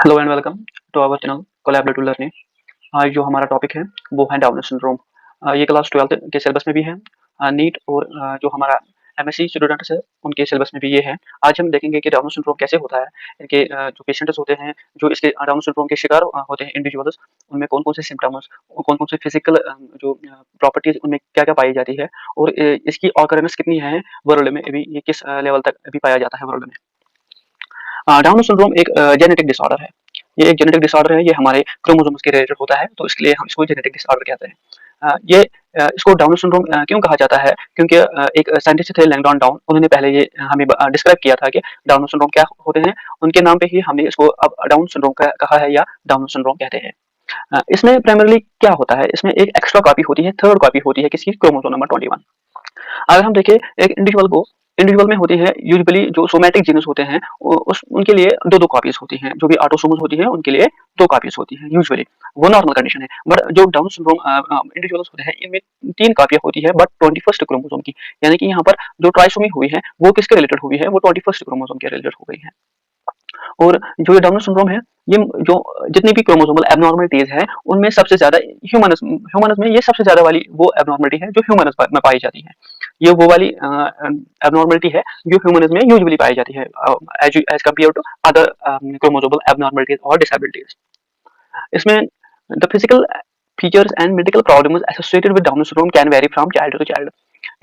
Hello and welcome to our channel collaborative learning. आज जो हमारा टॉपिक है वो है डाउन सिंड्रोम। ये क्लास 12th के सिलेबस में भी है। नीट और जो हमारा एमएससी स्टूडेंट्स है उनके सिलेबस में भी ये है। आज हम देखेंगे कि डाउन सिंड्रोम कैसे होता है, इनके जो पेशेंट्स होते हैं, जो इसके डाउन सिंड्रोम के शिकार होते हैं इंडिविजुअल्स, उनमें कौन-कौन से सिम्पटम्स और कौन-कौन से फिजिकल जो प्रॉपर्टीज उनमें क्या-क्या पाई जाती है और इसकी ऑकरेंस कितनी है वर्ल्ड में, अभी ये किस लेवल तक अभी पाया जाता है वर्ल्ड में। डाउन सिंड्रोम एक जेनेटिक डिसऑर्डर है। ये एक जेनेटिक डिसऑर्डर है, ये हमारे क्रोमोसोम्स के रिलेटेड होता है, तो इसके लिए हम इसको जेनेटिक डिसऑर्डर कहते हैं। ये इसको डाउन सिंड्रोम क्यों कहा जाता है? क्योंकि एक साइंटिस्ट थे लैंगडॉन डाउन, उन्होंने पहले ये हमें डिस्क्राइब किया था कि डाउन सिंड्रोम क्या होते हैं। उनके नाम पे ही हमने इसको अब डाउन सिंड्रोम कहा है या डाउन सिंड्रोम कहते हैं। इसमें प्राइमरीली क्या होता है, इसमें एक एक्स्ट्रा कॉपी होती है, थर्ड कॉपी होती है किसकी, क्रोमोसोम नंबर 21। अगर हम देखें एक इंडिविजुअल में होती है यूजुअली जो सोमैटिक जीनस होते हैं, उस उनके लिए दो दो कॉपीज होती हैं। जो भी ऑटोसोमल होती है उनके लिए दो कॉपीज होती हैं यूजुअली, वो नॉर्मल कंडीशन है। बट जो डाउन सिंड्रोम इंडिविजुअल्स होते हैं इनमें तीन कॉपियां होती है, बट 21st क्रोमोसोम की। यानी कि यहाँ पर जो ट्राइसोमी हुई है वो किसके रिलेटेड हुई है, वो 21st क्रोमोसोम के रिलेटेड हो गई है। और जो ये डाउन सिंड्रोम है, ये जो जितनी भी क्रोमोसोमल एबनॉर्मलिटीज है उनमें सबसे ज्यादा ह्यूमनस ह्यूमनस में ये सबसे ज्यादा वाली वो एबनॉर्मलिटी है जो ह्यूमनस में पाई जाती है। ये वो वाली एबनॉर्मलिटी है जो ह्यूमनस में यूजुअली पाई जाती है as compared to other chromosomal abnormalities और डिसेबिलिटीज। इसमें the physical features and medical problems associated with down syndrome can vary from child to child.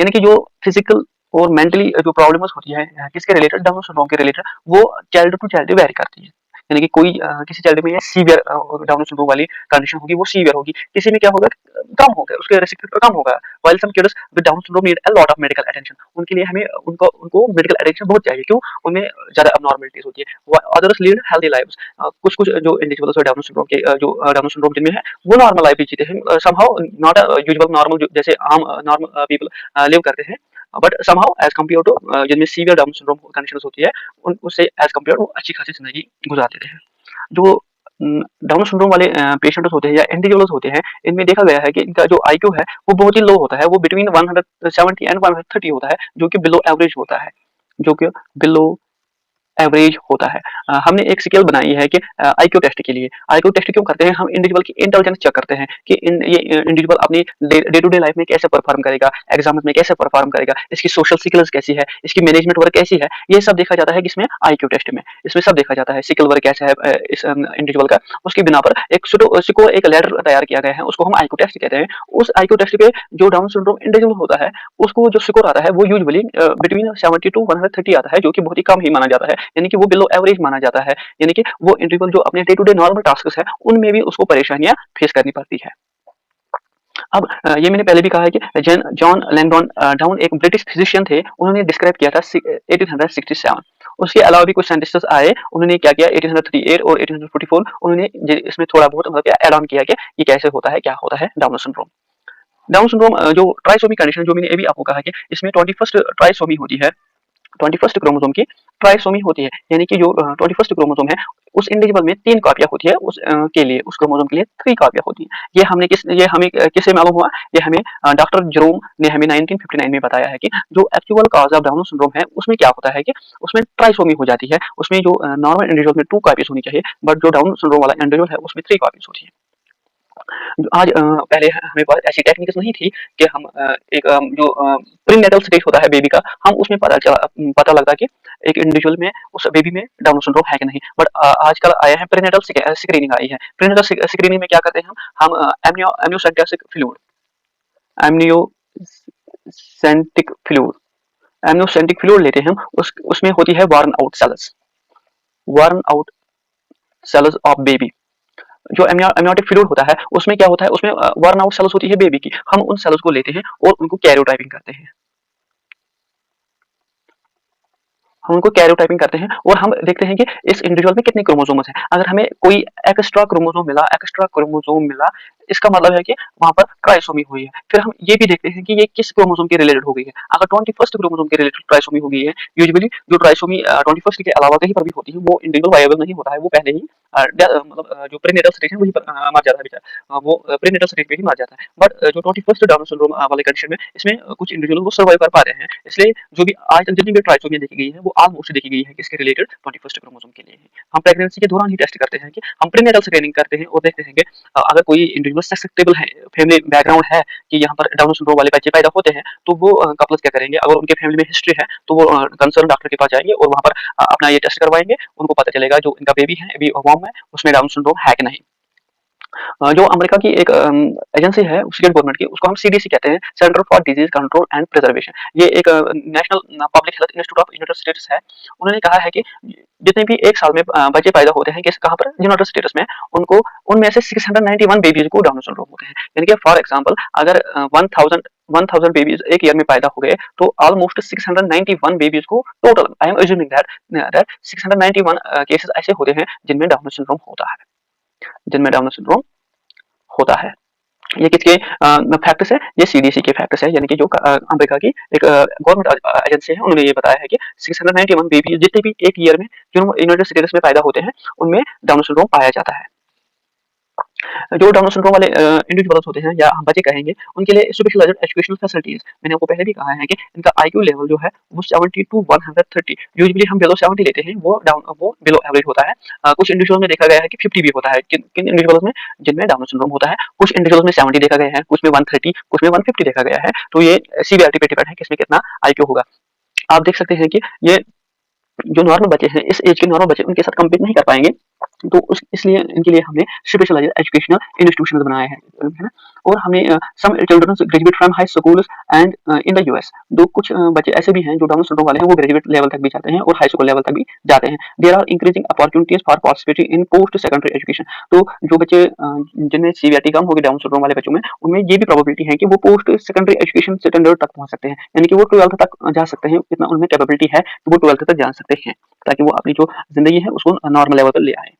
यानी कि जो फिजिकल और मेंटली जो प्रॉब्लम्स होती है किसके रिलेटेड, डाउन सिंड्रोम के रिलेटेड, वो चाइल्ड टू चाइल्ड वेरी करती है। यानी कि कोई किसी चाइल्ड में सीवियर डाउन सिंड्रोम वाली कंडीशन होगी, वो सीवियर होगी, किसी में क्या होगा, कम होगा, उसके रिस्क फैक्टर कम होगा। While some kids with down syndrome need a lot of medical attention, उनके लिए हमें उनको उनको मेडिकल अटेंशन बहुत चाहिए। क्यों? उनमें ज्यादा अबनॉर्मलिटीज होती है। अदर्स लीड हेल्दी लाइव्स, कुछ कुछ जो इंडिविजुअल्स डाउन सिंड्रोम के जो डाउन सिंड्रोम जिनमें है वो नॉर्मल लाइफ जीते हैं, somehow not a usual normal जैसे आम नॉर्मल पीपल लिव करते हैं। But somehow as compared to जिनमें सीवियर डाउन सिंड्रोम कंडीशन होती है उससे एज कम्पेयर वो अच्छी खासी जिंदगी गुजार देते हैं। जो डाउन सिंड्रोम वाले पेशेंट्स होते हैं या इंडिविजुअल्स होते हैं, इनमें देखा गया है कि इनका जो आईक्यू है वो बहुत ही लो होता है, वो बिटवीन 170 एंड 130 होता है, जो कि बिलो एवरेज होता है, जो कि बिलो एवरेज होता है। हमने एक स्केल बनाई है कि आईक्यू टेस्ट के लिए। आईक्यू टेस्ट क्यों करते हैं? हम इंडिविजुअल की इंटेलिजेंस चेक करते हैं कि ये इंडिविजुअल अपनी डे टू डे लाइफ में कैसे परफॉर्म करेगा, एग्जाम में कैसे परफॉर्म करेगा, इसकी सोशल स्किल्स कैसी है, इसकी मैनेजमेंट वर्क कैसी है, ये सब देखा जाता है किसमें, आईक्यू टेस्ट में। इसमें सब देखा जाता है, स्किल वर्क कैसा है इस इंडिविजुअल का। उसके बिना पर एक सुडो एक लेटर तैयार किया गया है, उसको हम आईक्यू टेस्ट कहते हैं। उस आईक्यू टेस्ट पे जो डाउन सिंड्रोम इंडिविजुअल होता है उसको जो स्कोर आता है वो यूजुअली बिटवीन 70 टू 130 आता है, जो कि बहुत ही कम ही माना जाता है, यानी कि वो बिलो एवरेज माना जाता है। यानी कि वो इंडिविजुअल जो अपने day to day normal task है उनमें भी उसको परेशानियां फेस करनी पड़ती है। अब ये मैंने पहले भी कहा है कि जॉन लैंगडॉन डाउन एक ब्रिटिश फिजिशियन थे, उन्होंने डिस्क्राइब किया था 1867। उसके अलावा भी कुछ साइंटिस्ट्स आए, उन्होंने क्या किया 1838 और 1844 उन्होंने इसमें थोड़ा बहुत मतलब ऐड ऑन किया कि ये कैसे होता है, क्या होता है डाउन सिंड्रोम। डाउन सिंड्रोम जो ट्राइसोमी कंडीशन जो मैंने अभी आपको कहा कि इसमें 21st ट्राइसोमी होती है, 21st क्रोमोसोम की ट्राइसोमी होती है। यानी कि जो 21st क्रोमोसोम है उस इंडिविजुअल में 3 कॉपियां होती है, उस के लिए उस क्रोमोसोम के लिए 3 कॉपियां होती है। ये हमें किससे मालूम हुआ? ये हमें डॉक्टर जेरोम ने हमें 1959 में बताया है कि जो actual cause of down syndrome है उसमें क्या होता है कि उसमें ट्राइसोमी हो जाती है। उसमें जो नॉर्मल इंडिविजुअल में 2 कॉपीज होनी चाहिए, बट जो डाउन सिंड्रोम वाला इंडिविजुअल है उसमें 3 कॉपीज होती है। आज पहले हमें पास ऐसी टेक्निक्स नहीं थी कि हम एक जो प्रीनेटल स्टेज होता है बेबी का, हम उसमें पता लगता कि एक इंडिविजुअल में उस बेबी में डाउन सिंड्रोम है कि नहीं। बट आजकल आया है प्रीनेटल स्क्रीनिंग आई है। प्रीनेटल स्क्रीनिंग में क्या करते हैं हम amniocentic fluid amniocentic fluid amniocentic fluid लेते हैं हम, उसमें होती है worn out cells of baby. जो एमनियोटिक फ्लूइड होता है उसमें क्या होता है, उसमें वर्न आउट सेल्स होती है बेबी की, हम उन सेल्स को लेते हैं और उनको कैरियोटाइपिंग करते हैं। हम उनको कैरियोटाइपिंग करते हैं और हम देखते हैं कि इस इंडिविजुअल में कितने क्रोमोसोम्स हैं। अगर हमें कोई एक्स्ट्रा क्रोमोसोम मिला, इसका मतलब है कि वहां पर ट्राइसोमी हुई है। फिर हम ये भी देखते हैं कि ये किस क्रोमोसोम के रिलेटेड हो गई है। अगर 21st क्रोमोसोम के रिलेटेड ट्राइसोमी हो गई है, यूजुअली जो ट्राइसोमी 21st के अलावा कहीं पर भी होती है वो इंडिविजुअल वायबल नहीं होता है, वो पहले ही मतलब जो प्रीनेटल स्टेज है वहीं पर मर जाता है बेचारा, वो प्रीनेटल स्टेज पे ही मर जाता है। बट जो 21st डाउन सिंड्रोम वाले कंडीशन में इसमें कुछ इंडिविजुअल वो सर्वाइव कर पा रहे हैं। इसलिए जो भी आज तक जितनी भी ट्राइसोमिया देखी गई है वो ऑलमोस्ट देखी गई है किसके रिलेटेड, 21st क्रोमोसोम के लिए है। हम प्रेगनेंसी के दौरान ही टेस्ट करते हैं कि हम प्रीनेटल स्क्रीनिंग करते हैं और देखते हैं कि अगर कोई इंडिविजुअल ससेप्टेबल है, फैमिली बैकग्राउंड है कि यहाँ पर डाउन सिंड्रोम वाले बच्चे पैदा होते हैं, तो वो कपल्स क्या करेंगे, अगर उनके फैमिली में हिस्ट्री है तो वो कंसर्न डॉक्टर के पास जाएंगे और वहाँ पर अपना ये टेस्ट करवाएंगे। उनको पता चलेगा जो इनका बेबी है अभी वॉर्म है उसमें डाउन सिंड्रोम है कि नहीं। जो अमेरिका की एक एजेंसी है स्टेट गवर्नमेंट की, उसको हम सीडीसी कहते हैं, centre for disease control and preservation. ये एक national public health institute of United states है। उन्होंने कहा है कि जितने भी एक साल में बच्चे पैदा होते हैं किस कहाँ पर यूनाइटेड स्टेट्स में, उनको उनमें से 691 बेबीज को डाउन सिंड्रोम होते हैं। यानी कि फॉर एग्जांपल अगर 1000 बेबीज एक ईयर में पैदा हो गए तो ऑलमोस्ट 691 बेबीज को total, I am assuming that 691 cases ऐसे होते हैं जिनमें डाउन सिंड्रोम होता है, जिनमें डाउन सिंड्रोम होता है। ये किसके फैक्ट्स है, ये सीडीसी के फैक्ट्स है, यानी कि जो अमेरिका की एक गवर्नमेंट एजेंसी है, उन्होंने ये बताया है कि 691 बेबी जितने भी एक ईयर में जो यूनाइटेड स्टेट्स में पैदा होते हैं उनमें डाउन सिंड्रोम पाया जाता है। जो डाउन सिंड्रोम वाले इंडिविजुअल्स होते हैं या हम बच्चे कहेंगे, उनके लिए स्पेशलाइज्ड एजुकेशनल फैसिलिटीज, मैंने आपको पहले भी कहा है कि इनका आईक्यू लेवल जो है वो 70 टू 130, यूजुअली हम बिलो 70 लेते हैं, वो बिलो एवरेज होता है। कुछ इंडिविजुअल में देखा गया है कि 50 भी होता है, किन इंडिविजुअल्स में, जिनमें डाउन सिंड्रोम होता है। कुछ इंडिविजुअल्स में 70 देखा गया है, कुछ में 130, कुछ में 150 देखा गया है। तो ये सीवीआरटी पे डिपेंड है कि इसमें कितना आईक्यू होगा। आप देख सकते हैं कि ये जो नॉर्मल बच्चे हैं, इस एज के नॉर्मल बच्चे उनके साथ कम्पीट नहीं कर पाएंगे, तो उस इसलिए इनके लिए हमने स्पेशलाइज्ड एजुकेशनल इंस्टीट्यूशंस बनाए हैं, है ना। और हमने some children graduate from high schools and in the US, दो कुछ बच्चे ऐसे भी हैं जो डाउन सिंड्रोम वाले हैं, वो ग्रेजुएट लेवल तक भी जाते हैं और हाई स्कूल लेवल तक भी जाते हैं। There are increasing opportunities for participating in post secondary education. तो जो बच्चे जिनमें सीवीआरटी कम होगी डाउन सिंड्रोम वाले बच्चों में, उनमें ये भी प्रोबेबिलिटी है कि वो पोस्ट सेकेंडरी एजुकेशन स्टैंडर्ड तक पहुंच सकते हैं, यानी कि वो 12th तक जा सकते हैं, इतना उनमें कैपेबिलिटी है कि वो 12th तक जा सकते हैं, ताकि वो अपनी जो जिंदगी है उसको नॉर्मल लेवल पर ले आए।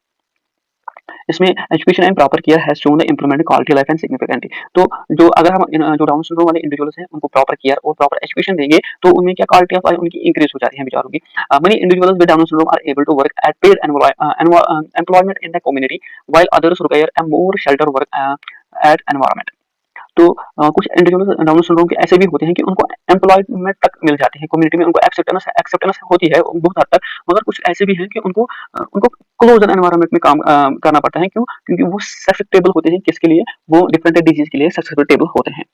इसमें education and proper care has shown the improvement quality life and significantly. तो जो अगर हम जो डाउन सिंड्रोम वाले इंडिविजुअल्स हैं उनको प्रॉपर केयर और प्रॉपर एजुकेशन देंगे तो उनमें क्या क्वालिटी ऑफ लाइफ उनकी इंक्रीज हो जाती है बेचारों की। Many individuals with down syndrome are able to work at paid employment in the community while others require a more shelter work at environment. तो कुछ इंडिविजुअल डाउन सिंड्रोम के ऐसे भी होते हैं कि उनको एम्प्लॉयमेंट तक मिल जाती है, कम्युनिटी में उनको एक्सेप्टेंस होती है बहुत हद तक। मगर कुछ ऐसे भी हैं कि उनको क्लोज एनवायरनमेंट में काम करना पड़ता है। क्यों? क्योंकि वो ससेप्टेबल होते हैं, किसके लिए, वो डिफरेंट डिजीज के लिए ससेप्टेबल होते हैं।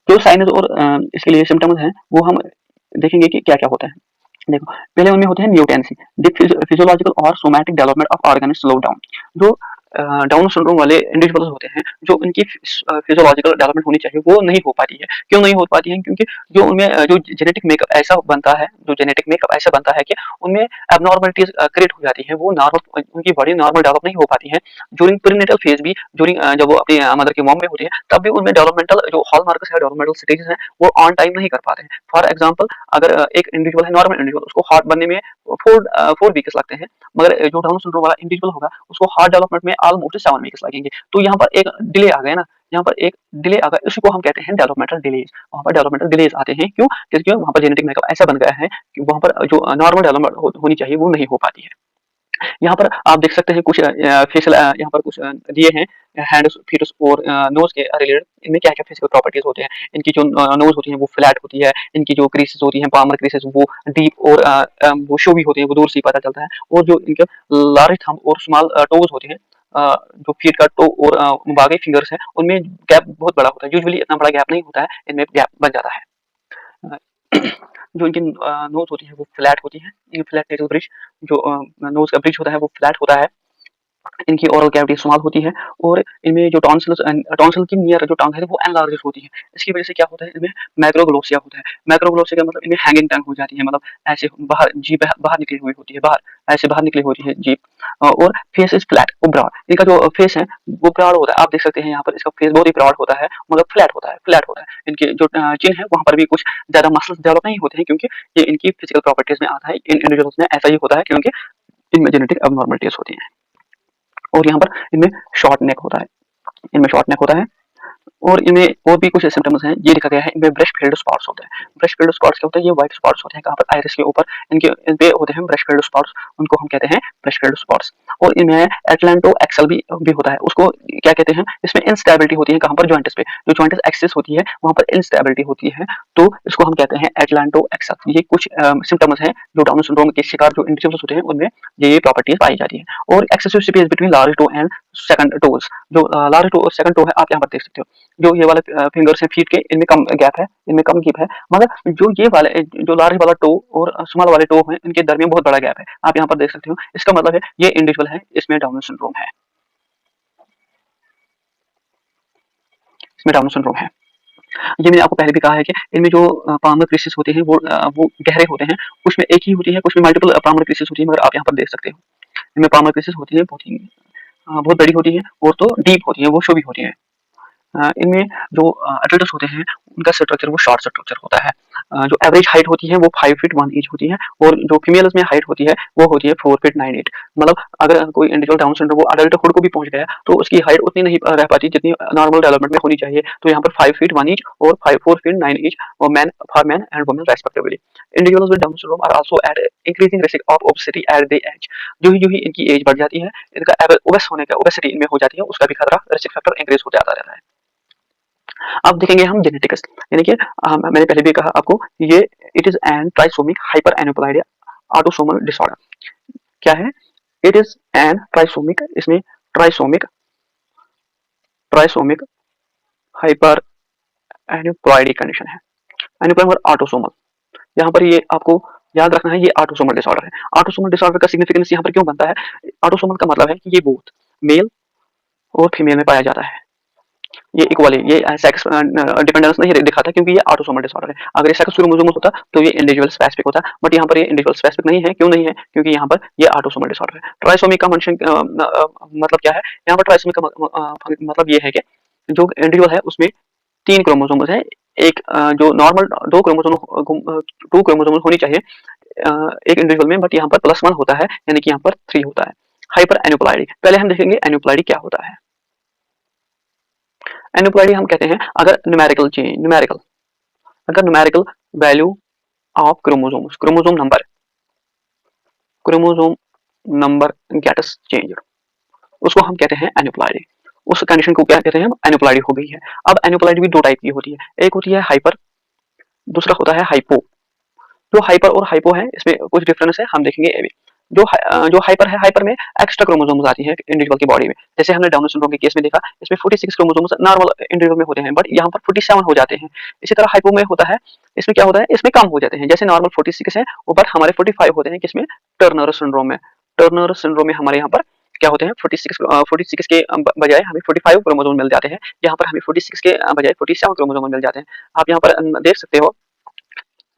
जो साइंस और इसके लिए सिम्टम्स हैं वो हम देखेंगे कि क्या क्या होता है। देखो, पहले उनमें होते हैं न्यूटेंसी, फिजियोलॉजिकल और somatic development of organ slow down. जो डाउन सिंड्रोम वाले इंडिविजुअल्स होते हैं, जो उनकी फिजियोलॉजिकल डेवलपमेंट होनी चाहिए वो नहीं हो पाती है। क्यों नहीं हो पाती है? क्योंकि जो उनमें जो जेनेटिक मेकअप ऐसा बनता है, जो जेनेटिक मेकअप ऐसा बनता है कि उनमें एबनॉर्मलिटीज क्रिएट हो जाती है, वो नॉर्मल उनकी बॉडी नॉर्मल डेवलप नहीं हो पाती है। ड्यूरिंग प्रीनेटल फेज भी, ड्यूरिंग जब वो अपनी मदर के मॉम में होती है, तब भी उनमें डेवलपमेंटल जो हॉलमार्क्स है, डेवलपमेंटल स्टेजेस हैं, वो ऑन टाइम नहीं कर पाते हैं। फॉर एग्जांपल, अगर एक इंडिविजुअल है, नॉर्मल इंडिविजुअल, उसको हार्ट बनने में 4 वीक्स लगते हैं, मगर जो डाउन सिंड्रोम वाला इंडिविजुअल होगा उसको हार्ट डेवलपमेंट में ऑलमोस्ट 7 वीक्स लगेंगे। तो यहाँ पर एक डिले आ गया ना, यहाँ पर एक डिले आ गया, उसी को हम कहते हैं डेवलपमेंटल डिलेज। वहाँ पर डेवलपमेंटल डिलेज आते हैं, क्यों? क्योंकि वहाँ पर जेनेटिक मेकअप ऐसा बन गया है कि वहाँ पर जो नॉर्मल डेवलपमेंट होनी चाहिए वो नहीं हो पाती है। यहाँ पर आप देख सकते हैं कुछ फेशियल यहाँ पर कुछ दिए हैं हैंड, फीट और नोज के रिलेटेड। इनमें क्या क्या फिजिकल प्रॉपर्टीज होते हैं। इनकी जो नोज होती है वो फ्लैट होती है, इनकी जो क्रीसेस होती हैं, पामर क्रीसेस, वो डीप और वो शो भी होते हैं, वो दूर से ही पता चलता है। और जो इनके लार्ज थंब और स्मॉल टोज होते हैं, जो फीट का टो और बाकी फिंगर्स हैं, उनमें गैप बहुत बड़ा होता है। यूजुअली इतना बड़ा गैप नहीं होता है, इनमें गैप बन जाता है। जो इनकी नोज होती है वो फ्लैट होती है, फ्लैट नेजल ब्रिज, जो नोज का ब्रिज होता है वो फ्लैट होता है। इनकी ओरल कैविटी स्मॉल होती है और इनमें जो टॉन्सिल की नियर जो टंग है वो एनलार्ज होती है। इसकी वजह से क्या होता है, इनमें मैक्रोग्लोसिया होता है। मैक्रोग्लोसिया का मतलब इनमें हैंगिंग टंग हो जाती है, मतलब ऐसे बाहर जीभ बाहर निकली हुई होती है, ऐसे बाहर निकली होती है जीभ। और फेस इज फ्लैट और ब्रॉड। इनका जो फेस है वो ब्रॉड होता है। आप देख सकते हैं यहाँ पर इसका फेस बहुत ही ब्रॉड होता है, मगर फ्लैट होता है। इनके जो चिन है वहाँ पर भी कुछ ज्यादा मसल्स डेवलप नहीं होते हैं, क्योंकि ये इनकी फिजिकल प्रॉपर्टीज में आता है। इन इंडिविजुअल्स में ऐसा ही होता है क्योंकि इनमें जेनेटिक अबनॉर्मलिटीज होती हैं। और यहाँ पर इनमें शॉर्ट नेक होता है, इनमें शॉर्ट नेक होता है। और इनमें और भी कुछ सिम्टम्स हैं, ये लिखा गया है, इनमें ब्रश फील्ड स्पॉट्स होते हैं। ब्रश फील्ड स्पॉट्स क्या होता है? ये व्हाइट स्पॉट्स होते हैं कहाँ पर? आइरिस के ऊपर, इन पे होते हैं ब्रश फील्ड स्पॉट्स, उनको हम कहते हैं ब्रश फील्ड स्पॉट्स। और इनमें एटलांटो एक्सल भी होता है, उसको क्या कहते हैं? इसमें इंस्टेबिलिटी होती है कहाँ पर? जॉइंट्स पे, जो जॉइंट्स एक्सिस होती है वहाँ पर इंस्टेबिलिटी होती है, तो इसको हम कहते हैं एटलांटो एक्सल। ये कुछ सिम्टम्स हैं जो डाउन सिंड्रोम के शिकार जो इंडिविजुअल्स होते हैं उनमें ये प्रॉपर्टीज पाई जाती है। और excessive space between large toe and second toes, जो लार्ज टो और सेकंड टो है आप यहाँ पर देख सकते हो, जो ये वाले फिंगर्स हैं फीट के, इनमें कम गैप है, इनमें कम गैप है, मगर जो ये वाले जो लार्ज वाला टो और स्मॉल वाले टो हैं इनके दरमियान बहुत बड़ा गैप है, आप यहाँ पर देख सकते हो। इसका मतलब है ये इंडिविजुअल है, इसमें डाउन सिंड्रोम है, इसमें डाउन सिंड्रोम है। ये मैंने आपको पहले भी कहा है कि इनमें जो पाल्मर क्रीसेस होते हैं वो गहरे होते हैं, कुछ में एक ही होती है, कुछ में मल्टीपल पाल्मर क्रीसेस होती है, मगर आप यहाँ पर देख सकते हो इनमें पाल्मर क्रीसेस होती है, बहुत बड़ी होती है, और तो डीप होती है, वो शो भी होती है। इनमें जो एडल्ट्स होते हैं उनका स्ट्रक्चर वो शॉर्ट स्ट्रक्चर होता है। जो एवरेज हाइट होती है वो 5 फीट 1 इंच होती है, और जो फीमेल्स में हाइट होती है वो होती है 4 फीट 9 इंच। मतलब अगर कोई इंडिविजुअल डाउन सिंड्रोम वो अडल्टहुड को भी पहुंच गया तो उसकी हाइट उतनी नहीं रह पाती जितनी नॉर्मल डेवलपमेंट में होनी चाहिए। तो यहाँ पर 5 फीट 1 इंच और 4 फीट 9 इंच और man for man and women respectively. Individuals with down syndrome are also at increasing risk of obesity at the age. जो ही इनकी एज बढ़ जाती है, इनका ओबेस होने का, ओबेसिटी इनमें हो जाती है, उसका भी खतरा, रिस्क फैक्टर इंक्रीज होता जाता रहता है। अब देखेंगे हम जेनेटिक्स, यानी कि मैंने पहले भी कहा आपको, ये it is an trisomic hyper aneuploidia autosomal disorder. क्या है? इट इज एन ट्राइसोमिक, इसमें trisomic trisomic hyper aneuploidy condition है, एनिप्लॉइड और ऑटोसोमल। यहाँ पर ये आपको याद रखना है, ये ऑटोसोमल डिसऑर्डर है। ऑटोसोमल डिसऑर्डर का सिग्निफिकेंस यहाँ पर क्यों बनता है? ऑटोसोमल का मतलब है कि ये बोथ मेल और फीमेल में पाया जाता है, ये इक्वली, ये सेक्स डिपेंडेंस नहीं दिखाता, क्योंकि ये ऑटोसोमल डिसऑर्डर है। अगर ये सेक्स क्रोमोसोम होता तो ये इंडिविजुअल स्पेसिफिक होता, बट यहाँ पर ये इंडिविजुअल स्पेसिफिक नहीं है। क्यों नहीं है? क्योंकि यहाँ पर ये ऑटोसोमल डिसऑर्डर है। ट्राइसोमी का मेंशन मतलब क्या है? यहाँ पर ट्राइसोमी का मतलब ये है कि जो इंडिविजुअल है उसमें 3 क्रोमोसोम्स है, एक जो नॉर्मल 2 क्रोमोसोम होनी चाहिए एक इंडिविजुअल में, बट यहाँ पर +1 होता है, यानी कि यहाँ पर 3 होता है। हाइपर एनुप्लॉइडी, पहले हम देखेंगे एनुप्लॉइडी क्या होता है। एनुप्लॉइडी हम कहते हैं अगर न्यूमेरिकल अगर numerical value of chromosomes, chromosome number gets changed, उसको हम कहते हैं एनुप्लॉइडी। उस कंडीशन को क्या कहते हैं? हम एनुप्लॉइडी हो गई है। अब एनुप्लॉइडी भी 2 टाइप की होती है, एक होती है हाइपर, दूसरा होता है हाइपो। जो हाइपर और हाइपो है इसमें कुछ डिफरेंस है, हम देखेंगे अभी। जो हाइपर है, हाइपर में एक्स्ट्रा क्रोमोसोम्स आती है इंडिविजुअल की बॉडी में, जैसे हमने डाउन सिंड्रोम के केस में देखा, इसमें 46 क्रोमोसोम्स नॉर्मल इंडिविजुअल में होते हैं, बट यहाँ पर 47 हो जाते हैं। इसी तरह हाइपो में होता है, इसमें क्या होता है? इसमें कम हो जाते हैं, जैसे नॉर्मल 46 है, ऊपर हमारे 45 होते हैं, किसमें? टर्नर सिंड्रोम में। टर्नर सिंड्रोम में हमारे यहाँ पर क्या होते हैं? 46 के बजाय हमें 45 क्रोमोसोम मिल जाते हैं, यहाँ पर हमें 46 के बजाय 47 क्रोमोसोम मिल जाते हैं। आप यहाँ पर देख सकते हो,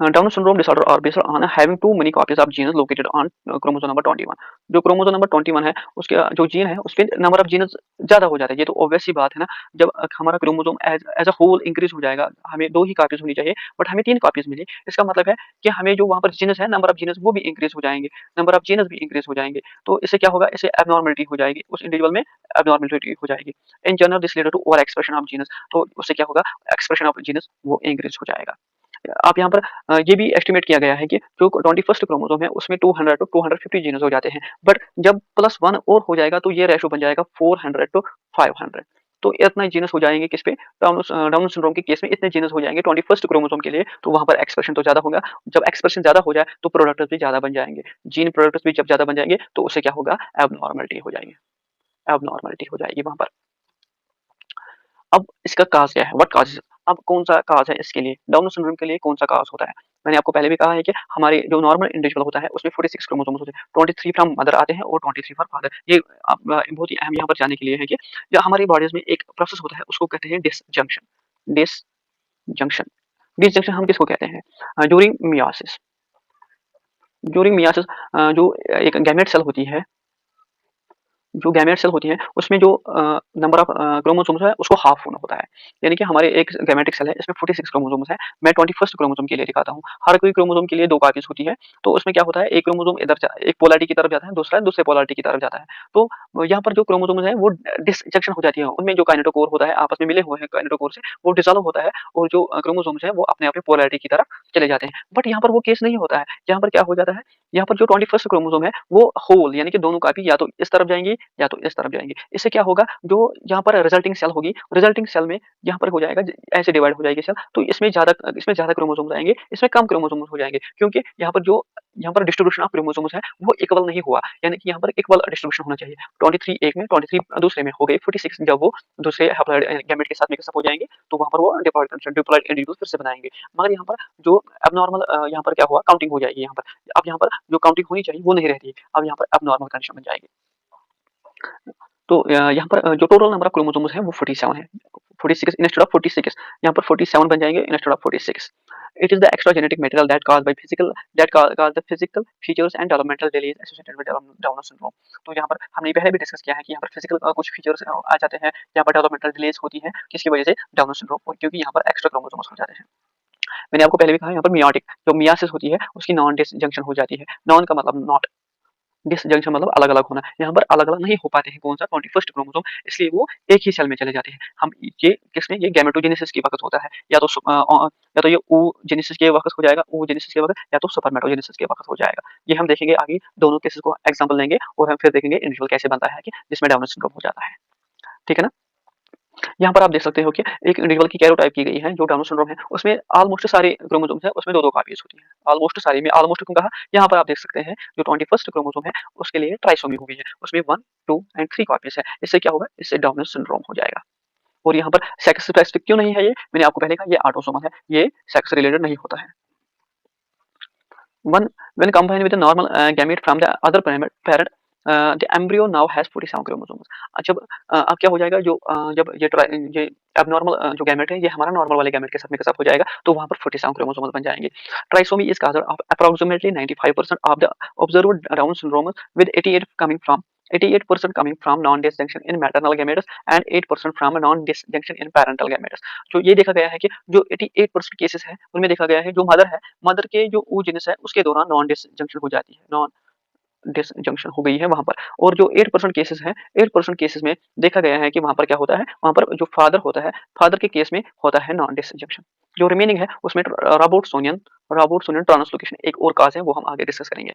Down syndrome disorder are based on having too many copies of genes located on chromosome number 21। जो क्रोमोसोम नंबर 21 है उसके जो जीन है उसके नंबर ऑफ जीन्स ज्यादा हो जाता है। ये तो ऑब्वियस सी बात है ना, जब हमारा chromosome as a whole increase हो जाएगा, हमें 2 ही कॉपीज होनी चाहिए, बट हमें 3 कॉपीज मिली। इसका मतलब है कि हमें जो वहाँ पर जीनस है, नंबर ऑफ जीनस वो भी इंक्रीज हो जाएंगे, नंबर ऑफ जीनस भी इंक्रीज हो जाएंगे। तो इससे क्या होगा? इससे एबनॉर्मलिटी हो जाएगी, उस इंडिविजुअल में एबनॉर्मलिटी हो जाएगी। In general this lead to over expression of genes, तो उससे क्या होगा? एक्सप्रेशन ऑफ जीनस वो इंक्रीज हो जाएगा। आप यहाँ पर ये भी एस्टिमेट किया गया है कि जो 21st क्रोमोसोम है उसमें 200 टू 250 जीन्स हो जाते हैं, बट जब +1 और हो जाएगा तो ये रेशो बन जाएगा 400 टू 500। तो इतना जीनस हो जाएंगे किस पे? डाउन सिंड्रोम के केस में इतने जीनस हो जाएंगे 21st क्रोमोसोम के लिए, तो वहां पर एक्सप्रेशन तो ज्यादा होगा। जब एक्सप्रेशन ज्यादा हो जाए तो प्रोडक्ट्स भी ज्यादा बन जाएंगे, जीन प्रोडक्ट्स भी जब ज्यादा बन जाएंगे तो उससे क्या होगा? एबनॉर्मलिटी हो जाएगी वहां पर। अब इसका काज क्या है? व्हाट काज? अब कौन सा काज है इसके लिए? डाउन सिंड्रोम के लिए कौन सा काज होता है? मैंने आपको पहले भी कहा है कि हमारे जो नॉर्मल इंडिविजुअल होता है उसमें 46 क्रोमोसोम्स होते हैं, 23 फ्रॉम मदर आते हैं और 23 फ्रॉम फादर। ये बहुत ही अहम यहाँ पर जानने के लिए है कि जो हमारी बॉडीज में एक प्रोसेस होता है उसको कहते हैं डिसजंक्शन। डिसजंक्शन डिसजंक्शन हम किसको कहते हैं? During meiosis. ड्यूरिंग मियोसिस जो एक गैमेट सेल होती है, जो गैमेट सेल होती है उसमें जो नंबर ऑफ क्रोमोसोम्स है उसको हाफ होना होता है। यानी कि हमारे एक गैमेटिक सेल है इसमें 46 क्रोमोसोम्स है। मैं 21st क्रोमोसोम के लिए दिखाता हूँ। हर कोई क्रोमोसोम के लिए 2 कॉपीज़ होती है। तो उसमें क्या होता है, एक क्रोमोसोम इधर एक पोलैरिटी की तरफ जाता है, दूसरा दूसरे पोलैरिटी की तरफ जाता है। तो यहाँ पर जो क्रोमोसोम्स हैं वो डिसजंक्शन हो जाती है। उनमें जो काइनेटोकोर होता है आपस में मिले हुए हैं काइनेटोकोर से, वो डिसॉल्व होता है और जो क्रोमोसोम्स हैं वो अपने आप पोलैरिटी की तरफ चले जाते हैं। बट यहाँ पर वो केस नहीं होता है। यहाँ पर क्या हो जाता है, यहाँ पर जो 21st क्रोमोसोम है वो होल यानी कि दोनों कॉपी या तो इस तरफ जाएँगी या तो इस तरफ जाएँगी। इससे क्या होगा, जो यहाँ पर रिजल्टिंग सेल होगी, रिजल्टिंग सेल में यहाँ पर हो जाएगा ऐसे डिवाइड हो जाएगी सेल, तो इसमें ज़्यादा क्रोमोसोम्स आएँगे, इसमें कम क्रोमोसोम्स हो जाएँगे। क्योंकि यहाँ पर डिस्ट्रीब्यूशन ऑफ क्रोमोसोम्स है वो इक्वल नहीं हुआ। यानी कि यहाँ पर इक्वल डिस्ट्रीब्यूशन होना चाहिए। 23 एक में, 23 दूसरे में हो गई, 46 जब वो दूसरे हैप्लॉइड गैमेट के साथ मिक्सअप हो जाएँगे, तो वहाँ पर वो डिप्लॉइड इंडिविजुअल फिर से बनाएँगे। मगर यहाँ पर जो एब्नॉर्मल यहाँ पर क्या हुआ, काउंटिंग हो जाएगी यहाँ पर। अब यहाँ पर जो काउंटिंग होनी चाहिए वो नहीं रहती। अब यहाँ पर एब्नॉर्मल कंडीशन बन जाएगी। तो यहाँ पर जो टोटल नंबर ऑफ क्रोमोसोम्स है वो 47 है। 46 इंस्टेड ऑफ 46, यहाँ पर 47 बन जाएंगे instead of 46। It is the extra genetic material that caused by physical that cause the physical features and developmental delays associated with Down syndrome। तो यहाँ पर हमने पहले भी डिस्कस किया है कि यहाँ पर फिजिकल कुछ फीचर्स आ जाते हैं, यहाँ पर डेवलपमेंटल डिलेज होती है किसकी वजह से, डाउन सिंड्रोम, क्योंकि यहाँ पर एक्स्ट्रा क्रोमोसोम्स हो जाते हैं। मैंने आपको पहले भी कहा यहाँ पर मियोटिक जो मियासिस होती है उसकी नॉन डिसजंक्शन हो जाती है। नॉन का मतलब नॉट, डिसजंक्शन मतलब अलग-अलग होना। यहाँ पर अलग-अलग नहीं हो पाते हैं कौन-सा 21st क्रोमोसोम, इसलिए वो एक ही सेल में चले जाते हैं। हम ये किसमें, ये गैमेटोजेनेसिस के वक़्त होता है। या तो ये oogenesis के वक़्त हो जाएगा, oogenesis के वक़्त, या तो स्पर्मेटोजेनेसिस के वक़्त हो जाएगा। ये हम देखेंगे आगे, दोनों केसेस को एग्जांपल लेंगे और हम फिर देखेंगे इंडिविजुअल कैसे बनता है कि जिसमें डाउन सिंड्रोम हो जाता है। ठीक है ना? यहाँ पर आप देख सकते हो कि एक इंडिविजुअल की कैरोटाइप की गई है जो डाउन सिंड्रोम है, उसमें ऑलमोस्ट सारे क्रोमोसोम्स हैं, उसमें 2-2 कॉपीज़ होती हैं। ऑलमोस्ट सारे में, ऑलमोस्ट क्यों कहा? यहाँ पर आप देख सकते हैं जो 21st क्रोमोसोम है उसके लिए ट्राइसोमी हो गई है, उसमें 1, 2 एंड 3 कॉपीज़ है। इससे क्या होगा? इससे डाउन सिंड्रोम हो जाएगा। और यहाँ पर सेक्स स्पेसिफिक क्यों नहीं है ये? मैंने आपको पहले कहा ये ऑटोसोमल है, ये सेक्स रिलेटेड नहीं होता है। One when combined with a normal gamete from the other parent, the embryo now has 47 chromosomes। जब अब क्या हो जाएगा, जब ये एबनॉर्मल जो गैमेट है ये हमारा नॉर्मल वाले गैमेट के साथ मिक्सअप हो जाएगा, तो वहाँ पर 47 क्रोमोसोम्स बन जाएंगे। Trisomy is caused of approximately 95% of the observed down syndrome with 88% coming from non-disjunction in maternal gametes and 8% from non-disjunction in parental gametes। जो ये देखा गया है कि जो 88% केसेस है उनमें देखा गया है जो मदर है, मदर के जो oogenesis है उसके दौरान नॉन डिसजंक्शन हो जाती है, नॉन डिसजंक्शन हो गई है वहाँ पर। और जो 8% केसेस हैं, 8% केसेस में देखा गया है कि वहाँ पर क्या होता है, वहाँ पर जो फादर होता है, फादर के केस में होता है नॉन डिसजंक्शन। जो रिमेनिंग है उसमें रोबोट्सोनियन ट्रांसलोकेशन एक और काज है, वो हम आगे डिस्कस करेंगे।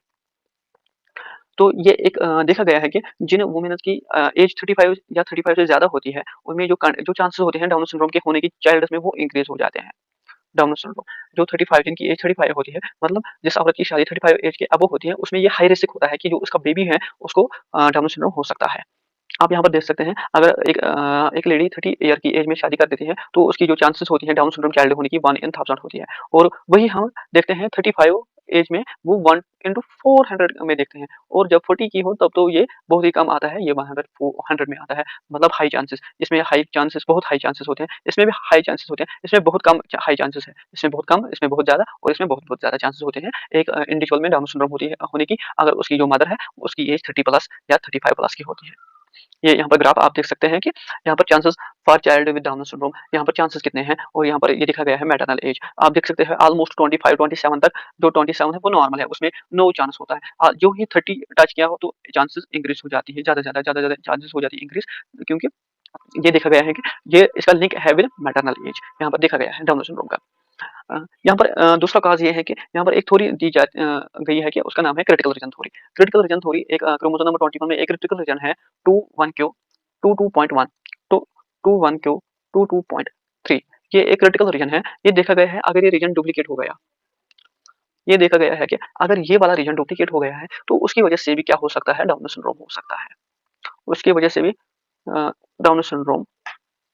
तो ये एक देखा गया है कि जिन वुमेन्स की एज 35 या 35 से ज़्यादा होती है, उनमें जो चांसेस होते हैं डाउन सिंड्रोम के होने की चाइल्ड्स में, वो इंक्रीज़ हो जाते हैं। डाउन सिंड्रोम जो 35 जिनकी एज 35 होती है, मतलब जिस औरत की शादी 35 एज के अबव होती है, उसमें ये हाई रिस्क होता है कि जो उसका बेबी है उसको डाउन सिंड्रोम हो सकता है। आप यहाँ पर देख सकते हैं, अगर एक लेडी 30 ईयर की एज में शादी कर देती है, तो उसकी जो चांसेस होती हैं डाउन सिंड्रोम चाइल्ड होने की 1 इन 1000 होती है। और वही हम देखते हैं 35 एज में वो 1 into 400 में देखते हैं, और जब 40 की हो तब तो ये बहुत ही कम आता है, ये 100 में आता है। मतलब हाई चांसेस, इसमें हाई चांसेस, बहुत हाई चांसेस होते हैं, इसमें भी हाई चांसेस होते हैं, इसमें बहुत कम हाई चांसेस है, इसमें बहुत कम, इसमें बहुत ज़्यादा, और इसमें बहुत बहुत ज़्यादा चांसेस होते हैं एक इंडिविजुअल में डाउन सिंड्रोम होने की, अगर उसकी जो मदर है उसकी एज 30 प्लस या 35 प्लस की होती है। ये यहाँ पर ग्राफ आप देख सकते हैं कि यहाँ पर chances for child with down syndrome, यहाँ पर चांसेस कितने हैं, और यहाँ पर ये दिखा गया है मैटरनल एज। आप देख सकते हैं ऑलमोस्ट 25-27 तक, जो 27 है वो नॉर्मल है, उसमें नो चांस होता है। जो ही 30 टच किया हो तो चांसेस इंक्रीज हो जाती है, ज़्यादा चांसेस हो जाती है इंक्रीज, क्योंकि ये देखा गया है कि ये इसका लिंक है विद मैटरनल एज, यहाँ पर देखा गया है डाउन सिंड्रोम का। यहाँ पर दूसरा कॉज़ ये है कि यहाँ पर एक थ्योरी गई है कि उसका नाम है critical reason theory. Critical reason theory एक क्रोमोसोम नंबर 21 में एक क्रिटिकल रीजन है 21q 22.1 टू 21q 22.3। ये एक क्रिटिकल रीजन है। ये देखा गया है अगर ये रीजन डुप्लीकेट हो गया, ये देखा गया है कि अगर ये वाला रीजन डुप्लीकेट हो गया है तो उसकी वजह से भी क्या हो सकता है, डाउन सिंड्रोम हो सकता है। उसकी वजह से भी डाउन सिंड्रोम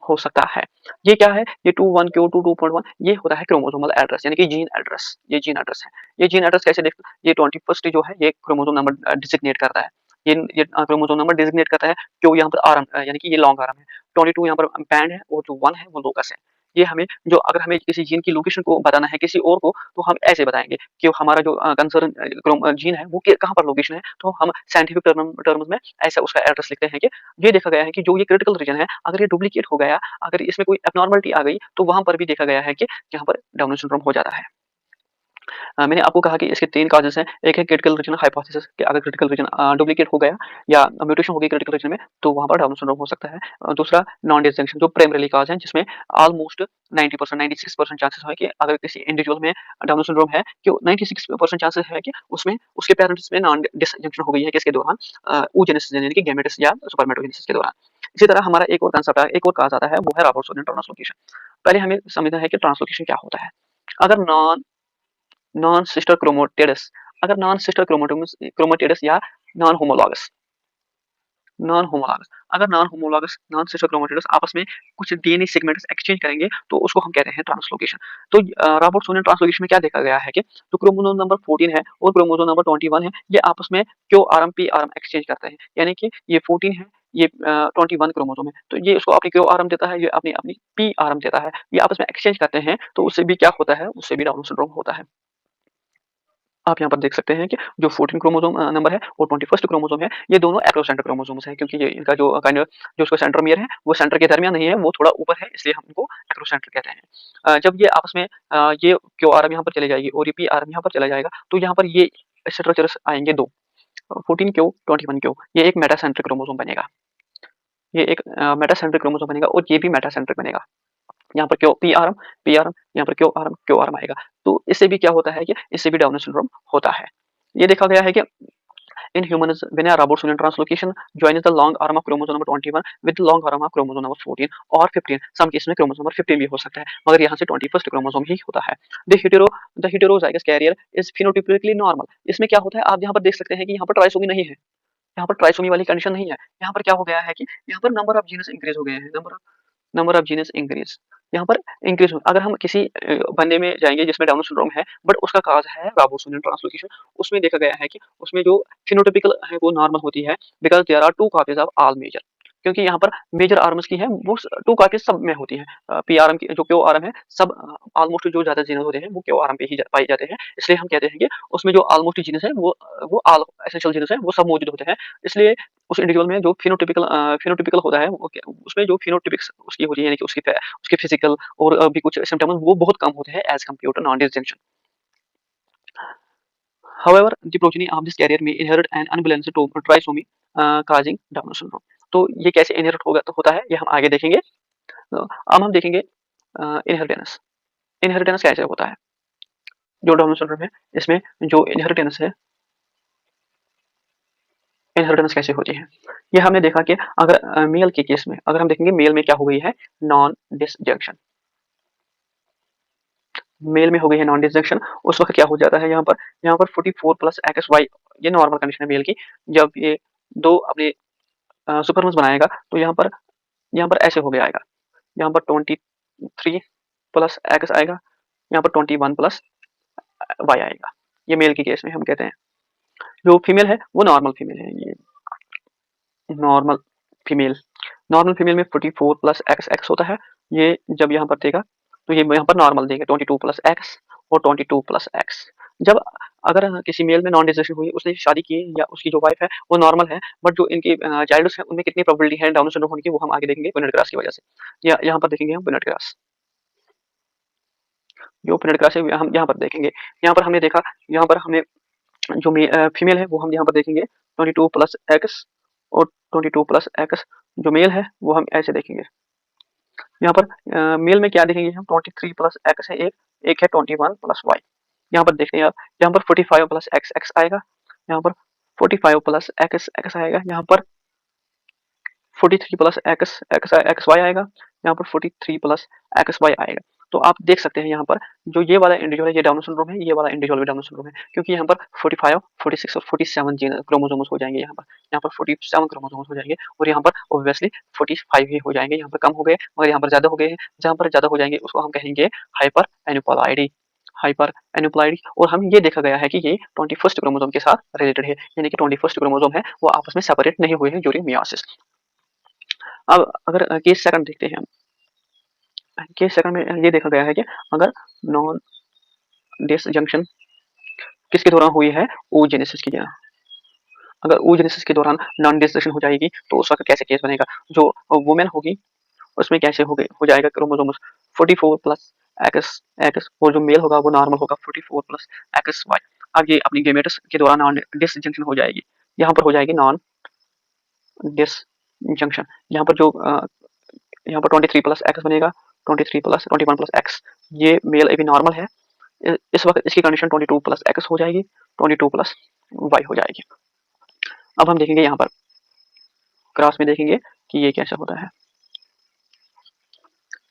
हो सकता है। ये क्या है, ये 21 क्यू 22.1 ये होता है क्रोमोसोमल एड्रेस, यानी कि जीन एड्रेस, ये जीन एड्रेस है। ये जीन एड्रेस कैसे देखते, ये 21st जो है ये क्रोमोसोम नंबर डिजिग्नेट करता है। ये क्रोमोसोम नंबर डिजिग्नेट करता है, क्यों यहाँ पर आर्म यानी कि ये लॉन्ग आर्म है। 22 यहाँ पर बैंड है, और जो 1 है वो लोकस है। ये हमें जो अगर हमें किसी जीन की लोकेशन को बताना है किसी और को, तो हम ऐसे बताएँगे कि हमारा जो कंसर्न जीन है वो कहाँ पर लोकेशन है, तो हम साइंटिफिक टर्म्स में ऐसा उसका एड्रेस लिखते हैं कि ये देखा गया है कि जो ये क्रिटिकल रीजन है, अगर ये डुप्लीकेट हो गया, अगर इसमें कोई एब्नॉर्मलिटी आ गई, तो वहाँ पर भी देखा गया है कि यहाँ पर डाउन सिंड्रोम हो जाता है। मैंने आपको कहा कि इसके 3 कॉजेज़ हैं। एक है क्रिटिकल रीजन हाइपोथेसिस कि अगर क्रिटिकल रीजन डुप्लीकेट हो गया या म्यूटेशन हो गई क्रिटिकल रीजन में, तो वहाँ पर डाउन सिंड्रोम हो सकता है। दूसरा नॉन डिसजंक्शन जो प्राइमरी कॉज़ है, जिसमें ऑलमोस्ट 90% 96% चांसेस है कि अगर किसी इंडिविजुअल में डाउन सिंड्रोम है, कि 96% चांसेस है कि उसमें उसके पेरेंट्स में नॉन डिसजंक्शन हो गई है किसके दौरान, oogenesis यानी कि गैमेट्स या स्पर्मेटोजेनेसिस के दौरान। इसी तरह हमारा एक और कंसेप्ट है, एक और कॉज़ आता है, वो है रॉबर्टसोनियन ट्रांसलोकेशन। पहले हमें समझना है कि ट्रांसलोकेशन क्या होता है। अगर नॉन नॉन सिस्टर क्रोमैटिड्स, अगर नॉन सिस्टर क्रोमैटिड्स या नॉन होमोलॉगस नॉन होमोलॉगस अगर non homologous non sister chromatids आपस में कुछ डीएनए सेगमेंट्स एक्सचेंज करेंगे, तो उसको हम कहते हैं ट्रांसलोकेशन। तो रॉबर्टसोनियन ट्रांसलोकेशन में क्या देखा गया है कि जो क्रोमोसोम नंबर 14 है और क्रोमोसोम नंबर 21 है, ये आपस में क्यू-आरएम पी-आरएम एक्सचेंज करते हैं। यानी कि ये 14 है, ये 21 क्रोमोसोम है, तो ये उसको अपनी क्यू-आरएम देता है, ये अपनी अपनी पी-आरएम देता है। ये आपस में एक्सचेंज करते हैं, तो उससे भी क्या होता है, उससे भी डाउन सिंड्रोम होता है। आप यहाँ पर देख सकते हैं कि जो 14 क्रोमोसोम नंबर है और 21st क्रोमोसोम है, ये दोनों एक्रोसेंटर क्रोमोसोम्स हैं, क्योंकि ये इनका जो काइंड जो उसका सेंट्रोमियर है, वो सेंटर के दरमियान नहीं है, वो थोड़ा ऊपर है, इसलिए हम इनको एक्रोसेंटर कहते हैं। जब ये आपस में ये क्यू-आरएम यहाँ पर चले जाएगी और ये पी-आरएम यहाँ पर चला जाएगा, तो यहाँ पर ये स्ट्रक्चर्स आएँगे 2, 14 क्यू, 21 क्यू, ये एक मेटासेंट्रिक क्रोमोसोम बनेगा। ये एक मेटासेंट्रिक क्रोमोसोम बनेगा और ये भी मेटासेंट्रिक बनेगा। यहाँ पर क्यू पी-आरएम, पी-आरएम, यहाँ पर क्यू-आरएम, क्यू-आरएम आएगा। तो इससे भी क्या होता है कि इससे भी डाउन सिंड्रोम होता है। ये देखा गया है कि in humans when a ribosome translocation joins the long arm of chromosome number 21 with the long arm of chromosome number 14 or 15, some case में क्रोमोसोम नंबर 15 भी हो सकता है, मगर यहाँ से 21st क्रोमोसोम ही होता है। The heterozygous carrier is phenotypically normal. इसमें क्या होता है, आप यहाँ पर देख सकते हैं कि यहाँ पर ट्राइसोमी नहीं है, यहाँ पर ट्राइसोमी वाली कंडीशन नहीं है। यहाँ पर क्या हो गया है कि यहाँ पर नंबर ऑफ जीनस इंक्रीज हो गए हैं, नंबर ऑफ जीनस इंक्रीज, यहाँ पर इंक्रीज। अगर हम किसी बंदे में जाएंगे जिसमें डाउन सिंड्रोम है, बट उसका काज है राबोसोनियन ट्रांसलोकेशन, उसमें देखा गया है कि उसमें जो फिनोटाइपिकल है वो नॉर्मल होती है, because there are two copies of all major, क्योंकि यहाँ पर मेजर आर्म्स की है वो टू कॉपीज सब में होती है। पी आर एम की जो क्यू आर एम है, सब ऑलमोस्ट जो ज्यादा जीनस होते हैं वो क्यू आर एम पे ही पाए जाते हैं, इसलिए हम कहते हैं कि उसमें जो ऑलमोस्ट जीनस है वो ऑल एसेंशियल जीनस है वो सब मौजूद होते हैं। इसलिए उस इंडिविजुअल में जो फिनोटिपिकल होता है, उसमें जो फिनोटिपिक्स उसकी होती है, यानी कि उसके फिजिकल और भी कुछ सिम्टम्स वो बहुत कम होते हैं as compared to non disjunction. However, the progeny of this carrier may inherit an unbalanced trisomy causing Down syndrome. तो ये कैसे इनहेरिट होगा तो होता है, ये हम आगे देखेंगे। तो अब हम देखेंगे इनहेरिटेंस। इनहेरिटेंस कैसे होता है, जो डाउन सिंड्रोम है इसमें जो इनहेरिटेंस है, इनहेरिटेंस कैसे होती है, ये हमने देखा कि अगर मेल के केस में अगर हम देखेंगे मेल में क्या हो गई है, नॉन डिसजंक्शन। मेल में हो गई है नॉन डिसजंक्शन, उस वक्त क्या हो जाता है, यहाँ पर 44 प्लस एक्स वाई, ये नॉर्मल कंडीशन है मेल की। जब ये दो अपने सुपरमस बनाएगा, तो यहाँ पर ऐसे हो गया आएगा, यहाँ पर 23 प्लस एक्स आएगा, यहाँ पर 21 प्लस वाई आएगा। ये मेल के केस में हम कहते हैं। जो फीमेल है वो नॉर्मल फीमेल है, ये नॉर्मल फीमेल नॉर्मल फीमेल में 44 प्लस एक्स एक्स होता है। ये जब यहाँ पर देगा तो ये यहाँ पर नॉर्मल देगा 22 प्लस एक्स और 22 प्लस एक्स। जब अगर किसी मेल में नॉन डिसेशन हुई, उसने शादी की या उसकी जो वाइफ है वो नॉर्मल है, बट जो इनकी चाइल्ड है उनमें कितनी प्रोबेबिलिटी है डाउन सिंड्रोम होने की, वो हम आगे देखेंगे पुनेट ग्रास की वजह से। यहाँ पर देखेंगे हम पुनेट ग्रास, जो पुनेट ग्रास है हम यहाँ पर देखेंगे। यहाँ पर हमने देखा, यहाँ पर हमें जो फीमेल है वो हम यहाँ पर देखेंगे 22 प्लस एक्स और 22 प्लस एक्स। जो मेल है वो हम ऐसे देखेंगे। यहाँ पर मेल में क्या देखेंगे हम, 23 प्लस एक्स है, एक है 21 प्लस वाई। यहाँ पर देखते हैं आप, यहाँ पर 45 प्लस एक्स एक्स आएगा, यहाँ पर 45 प्लस एक्स एक्स आएगा, यहाँ पर 43 plus X X X Y आएगा, यहाँ पर 43 प्लस एक्स वाई आएगा। तो आप देख सकते हैं यहाँ पर जो ये वाला इंडिविजुअल है ये डाउन सिंड्रोम है, ये वाला इंडिविजुअल भी डाउन सिंड्रोम है, क्योंकि यहाँ पर 45, 46 और 47 जीन क्रोमोसोम्स हो जाएंगे। यहाँ पर 47 क्रोमोसोम्स हो जाएंगे और यहाँ पर ऑब्वियसली 45 ही हो जाएंगे। यहाँ पर कम हो गए मगर यहाँ पर ज्यादा हो गए हैं। जहाँ पर ज्यादा हो जाएंगे उसको हम कहेंगे हाइपर एन्यूप्लॉइडी, हाइपर एन्यूप्लॉइडी। और हम ये देखा गया है कि ये 21st क्रोमोसोम के साथ रिलेटेड है, यानी कि 21st क्रोमोसोम है वो आपस में सेपरेट नहीं हुए हैं ड्यूरिंग मियोसिस। अब अगर केस सेकंड देखते हैं हम, केस सेकंड में ये देखा गया है कि अगर नॉन डिसजंक्शन किसके दौरान हुई है, oogenesis की। अगर oogenesis के दौरान नॉन डिसजंक्शन हो जाएगी तो उस वक्त कैसे केस बनेगा, जो वुमेन होगी उसमें कैसे हो जाएगा क्रोमोसोम्स 44 प्लस एक्स एक्स, और जो मेल होगा वो नॉर्मल होगा 44 प्लस एक्स वाई। आगे अपनी गेमेट्स के दौरान नॉन डिसजंक्शन हो जाएगी, यहाँ पर हो जाएगी नॉन डिसजंक्शन। यहाँ पर जो यहाँ पर 23 प्लस एक्स बनेगा, 23 प्लस 21 प्लस एक्स, ये मेल अभी नॉर्मल है। इस वक्त इसकी कंडीशन 22 प्लस एक्स हो जाएगी, 22 प्लस वाई हो जाएगी। अब हम देखेंगे यहाँ पर क्रॉस में देखेंगे कि ये कैसा होता है।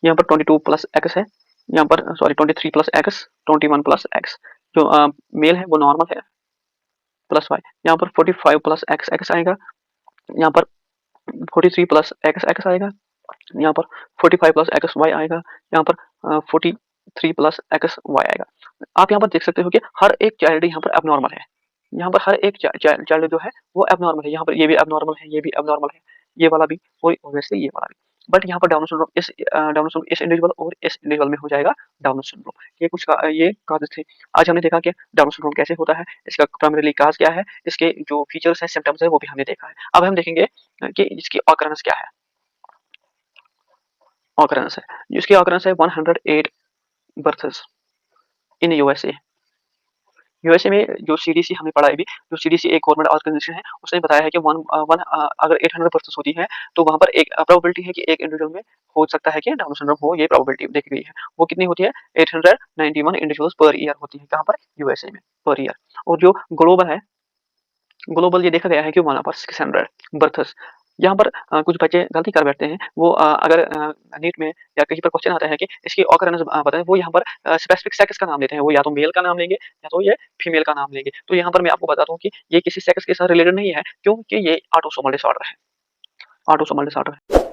यहाँ पर 22 प्लस एक्स है, यहाँ पर sorry 23 plus x, 21 plus x, जो मेल है वो नॉर्मल है प्लस वाई। यहाँ पर 45 प्लस एक्स एक्स आएगा, यहाँ पर 43 प्लस एक्स एक्स आएगा, यहाँ पर 45 प्लस एक्स वाई आएगा, यहाँ पर 43 प्लस एक्स वाई आएगा। आप यहाँ पर देख सकते हो कि हर एक चाइल्ड यहाँ पर एबनॉर्मल है, यहाँ पर हर एक चाइल्ड जो है वो एबनॉर्मल है। यहाँ पर ये भी एबनॉर्मल है, ये भी एबनॉर्मल है, ये वाला भी और ऑब्वियसली ये वाला भी। बट यहाँ पर डाउन सिंड्रोम इस इंडिविजुअल और इस इंडिविजुअल में हो जाएगा डाउन सिंड्रोम। ये काजेस थे। आज हमने देखा कि डाउन सिंड्रोम कैसे होता है, इसका प्राइमरीली काज क्या है, इसके जो फीचर्स है, सिम्टम्स है, वो भी हमने देखा है। अब हम देखेंगे कि इसकी ऑकरेंस क्या है। ऑकरेंस है, इसकी ऑकरेंस है 108 बर्थ्स इन यूएसए। यूएसए में जो सीडीसी हमने पढ़ा है अभी, जो सीडीसी एक गवर्नमेंट ऑर्गेनाइजेशन है, उसने बताया है कि अगर 800 बर्थ्स होती है तो वहां पर एक प्रोबेबिलिटी है कि एक इंडिविजुअल में हो सकता है कि डाउन सिंड्रोम हो, ये प्रोबेबिलिटी देखी गई है। वो कितनी होती है, 891 इंडिविजुअल्स पर ईयर होती है, कहाँ पर, यूएसए में, पर ईयर। और जो ग्लोबल है, ग्लोबल ये देखा गया है कि वहां पर 600 बर्थ्स। यहाँ पर कुछ बच्चे गलती कर बैठते हैं, वो अगर नीट में या कहीं पर क्वेश्चन आता है कि इसकी ऑकरेंस बताएं, वो यहाँ पर स्पेसिफिक सेक्स का नाम लेते हैं, वो या तो मेल का नाम लेंगे या तो ये फीमेल का नाम लेंगे। तो यहाँ पर मैं आपको बताता हूँ कि ये किसी सेक्स के साथ रिलेटेड नहीं है, क्योंकि ये ऑटोसोमल डिसऑर्डर है, ऑटोसोमल डिसऑर्डर है।